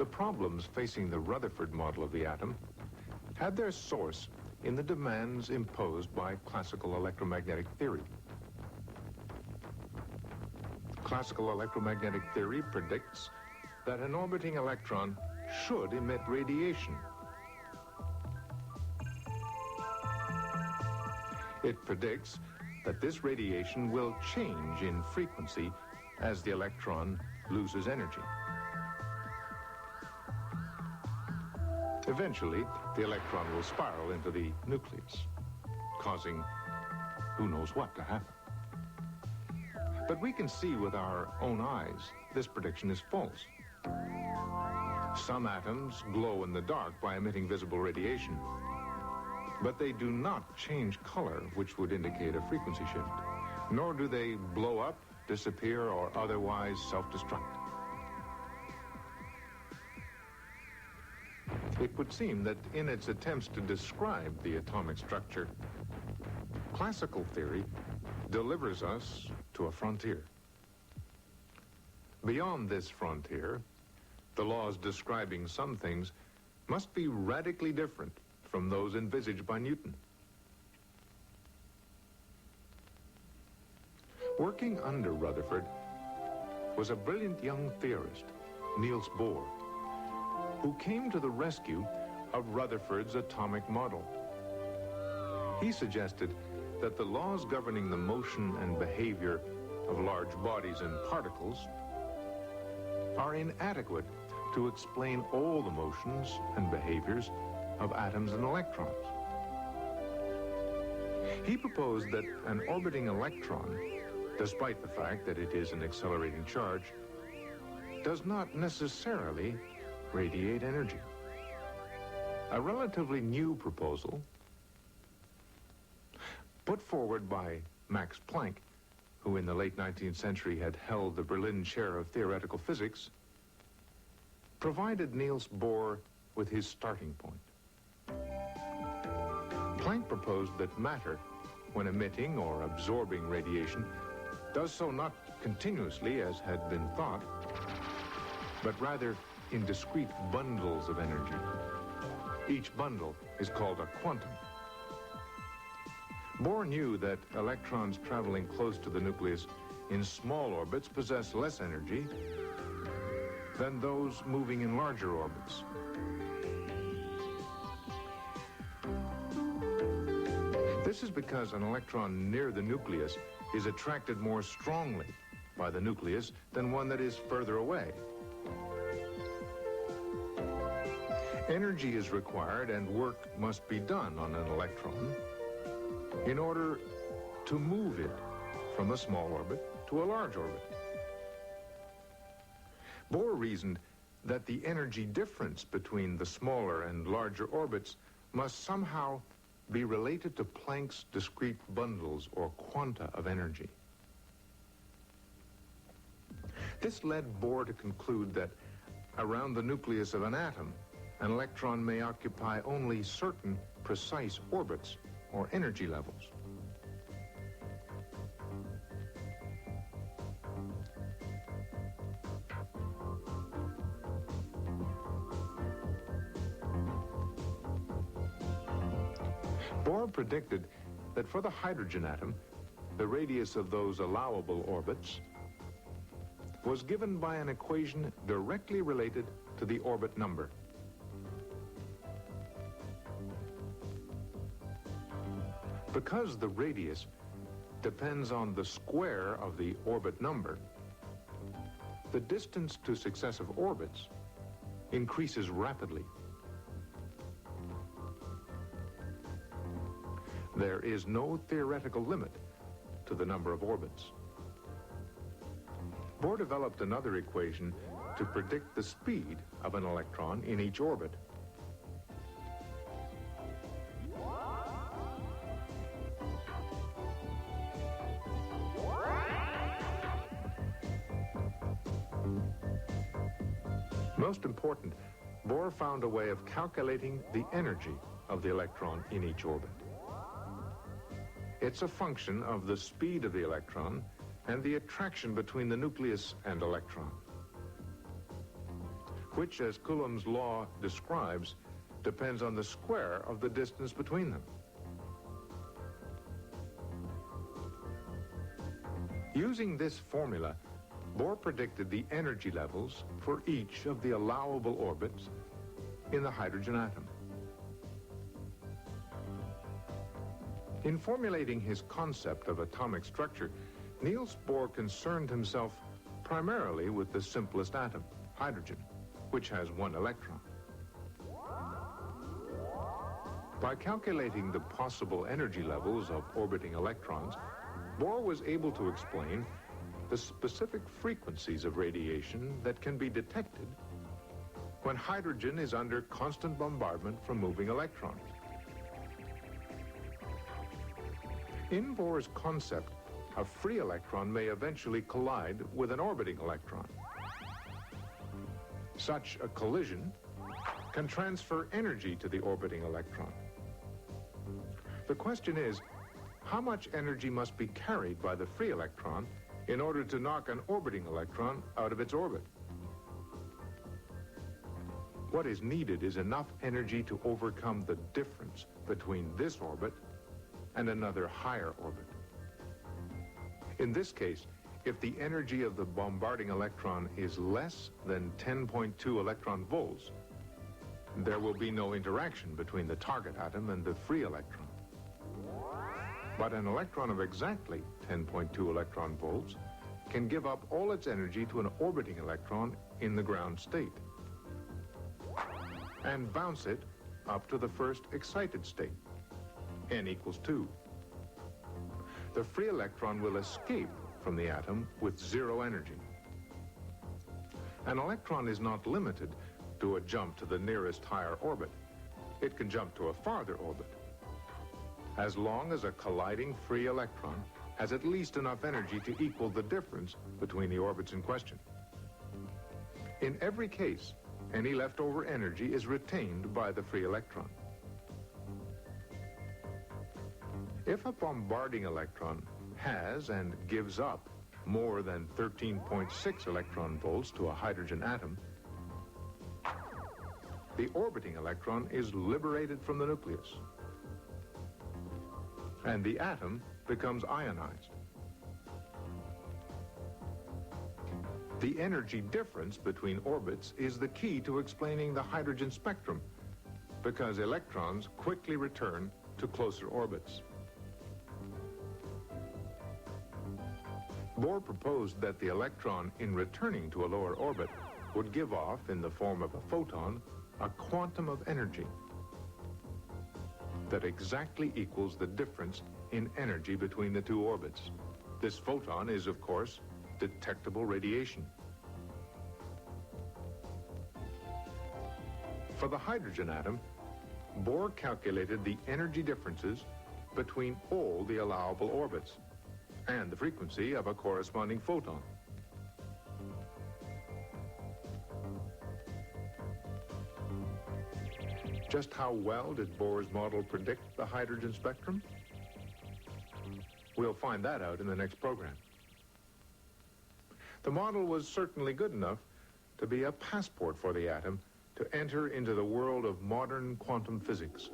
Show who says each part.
Speaker 1: The problems facing the Rutherford model of the atom had their source in the demands imposed by classical electromagnetic theory. Classical electromagnetic theory predicts that an orbiting electron should emit radiation. It predicts that this radiation will change in frequency as the electron loses energy. Eventually, the electron will spiral into the nucleus, causing who knows what to happen. But we can see with our own eyes this prediction is false. Some atoms glow in the dark by emitting visible radiation, but they do not change color, which would indicate a frequency shift, nor do they blow up, disappear, or otherwise self-destruct. It would seem that in its attempts to describe the atomic structure, classical theory delivers us to a frontier. Beyond this frontier, the laws describing some things must be radically different from those envisaged by Newton. Working under Rutherford was a brilliant young theorist, Niels Bohr, who came to the rescue of Rutherford's atomic model. He suggested that the laws governing the motion and behavior of large bodies and particles are inadequate to explain all the motions and behaviors of atoms and electrons. He proposed that an orbiting electron, despite the fact that it is an accelerating charge, does not necessarily radiate energy. A relatively new proposal put forward by Max Planck, who in the late 19th century had held the Berlin Chair of Theoretical Physics, provided Niels Bohr with his starting point. Planck proposed that matter, when emitting or absorbing radiation, does so not continuously as had been thought, but rather in discrete bundles of energy. Each bundle is called a quantum. Bohr knew that electrons traveling close to the nucleus in small orbits possess less energy than those moving in larger orbits. This is because an electron near the nucleus is attracted more strongly by the nucleus than one that is further away. Energy is required and work must be done on an electron in order to move it from a small orbit to a large orbit. Bohr reasoned that the energy difference between the smaller and larger orbits must somehow be related to Planck's discrete bundles or quanta of energy. This led Bohr to conclude that around the nucleus of an atom, an electron may occupy only certain precise orbits or energy levels. Bohr predicted that for the hydrogen atom, the radius of those allowable orbits was given by an equation directly related to the orbit number. Because the radius depends on the square of the orbit number, the distance to successive orbits increases rapidly. There is no theoretical limit to the number of orbits. Bohr developed another equation to predict the speed of an electron in each orbit. Most important, Bohr found a way of calculating the energy of the electron in each orbit. It's a function of the speed of the electron and the attraction between the nucleus and electron. which, as Coulomb's law describes, depends on the square of the distance between them. Using this formula, Bohr predicted the energy levels for each of the allowable orbits in the hydrogen atom. In formulating his concept of atomic structure, Niels Bohr concerned himself primarily with the simplest atom, hydrogen, which has one electron. By calculating the possible energy levels of orbiting electrons, Bohr was able to explain the specific frequencies of radiation that can be detected when hydrogen is under constant bombardment from moving electrons. In Bohr's concept, a free electron may eventually collide with an orbiting electron. Such a collision can transfer energy to the orbiting electron. The question is, how much energy must be carried by the free electron in order to knock an orbiting electron out of its orbit? What is needed is enough energy to overcome the difference between this orbit and another higher orbit. In this case, if the energy of the bombarding electron is less than 10.2 electron volts, there will be no interaction between the target atom and the free electron. But an electron of exactly 10.2 electron volts can give up all its energy to an orbiting electron in the ground state and bounce it up to the first excited state, n equals 2. The free electron will escape from the atom with zero energy. An electron is not limited to a jump to the nearest higher orbit. It can jump to a farther orbit, as long as a colliding free electron has at least enough energy to equal the difference between the orbits in question. In every case, any leftover energy is retained by the free electron. If a bombarding electron has and gives up more than 13.6 electron volts to a hydrogen atom, the orbiting electron is liberated from the nucleus, and the atom becomes ionized. The energy difference between orbits is the key to explaining the hydrogen spectrum, because electrons quickly return to closer orbits. Bohr proposed that the electron, in returning to a lower orbit, would give off, in the form of a photon, a quantum of energy that exactly equals the difference in energy between the two orbits. This photon is, of course, detectable radiation. For the hydrogen atom, Bohr calculated the energy differences between all the allowable orbits and the frequency of a corresponding photon. Just how well did Bohr's model predict the hydrogen spectrum? We'll find that out in the next program. The model was certainly good enough to be a passport for the atom to enter into the world of modern quantum physics.